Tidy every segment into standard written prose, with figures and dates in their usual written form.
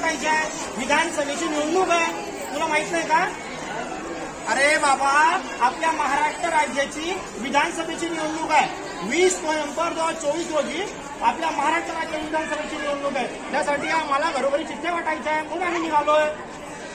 वाटायची आहे. विधानसभेची निवडणूक आहे, तुला माहित नाही का? अरे बाबा, आपल्या महाराष्ट्र राज्याची विधानसभेची निवडणूक आहे. 20 नोव्हेंबर 2024 रोजी आपल्या महाराष्ट्र राज्य विधानसभेची निवडणूक आहे. त्यासाठी आम्हाला घरोघरी चिठ्ठ्या वाटायच्या आहे, म्हणून आम्ही निघालोय.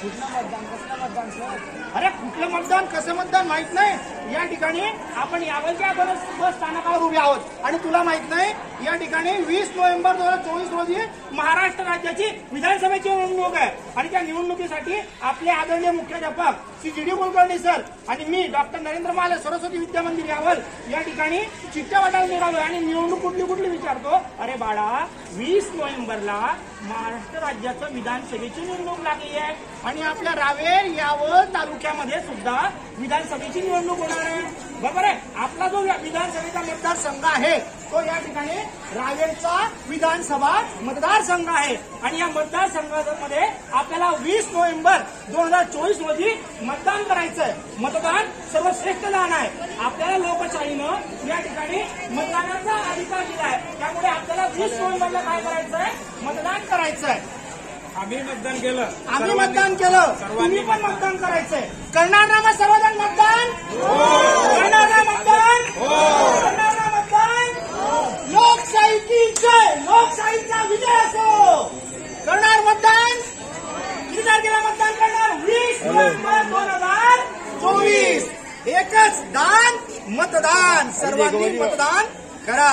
कुठलं मतदान, कसलं मतदान सर? अरे कुठलं मतदान, कसं मतदान माहित नाही. या ठिकाणी आपण यावलच्या बस स्थानकावर उभे आहोत आणि तुला माहित नाही, या ठिकाणी 20 नोव्हेंबर 2024 रोजी महाराष्ट्र राज्याची विधानसभेची निवडणूक आहे आणि त्या निवडणुकीसाठी आपले आदरणीय मुख्याध्यापक Shri G D Kulkarni sir आणि मी डॉक्टर नरेंद्र माले सरस्वती विद्या मंदिर यावल या ठिकाणी चिठ्ठ्या वाटायला निघालोय. आणि निवडणूक कुठली कुठली विचारतो. अरे बाळा, 20 नोव्हेंबरला महाराष्ट्र राज्याचं विधानसभेची निवडणूक लागली आहे आणि आपल्या रावेर यावल तालुक्यामध्ये सुद्धा विधानसभेची निवडणूक होणार आहे. बरोबर आहे. आपला जो विधानसभेचा मतदारसंघ आहे तो या ठिकाणी रावेरचा विधानसभा मतदारसंघ आहे आणि या मतदारसंघामध्ये आपल्याला 20 नोव्हेंबर 2024 रोजी मतदान करायचंय. मतदान सर्वश्रेष्ठ दान आहे. आपल्याला लोकशाहीनं या ठिकाणी मतदानाचा अधिकार दिला आहे. त्यामुळे आपल्याला 20 नोव्हेंबरला काय करायचंय? मतदान करायचंय. आम्ही मतदान केलं, तुम्ही पण मतदान करायचंय. करणार ना मग सर्वजण मतदान? करणार ना मतदान? करणार ना मतदान? लोकशाहीची जय, लोकशाहीचा विजय असो. करणार मतदान? किती तारखेला मतदान करणार? 20 नोव्हेंबर 2024. एकच दान, मतदान. सर्वांनी मतदान करा.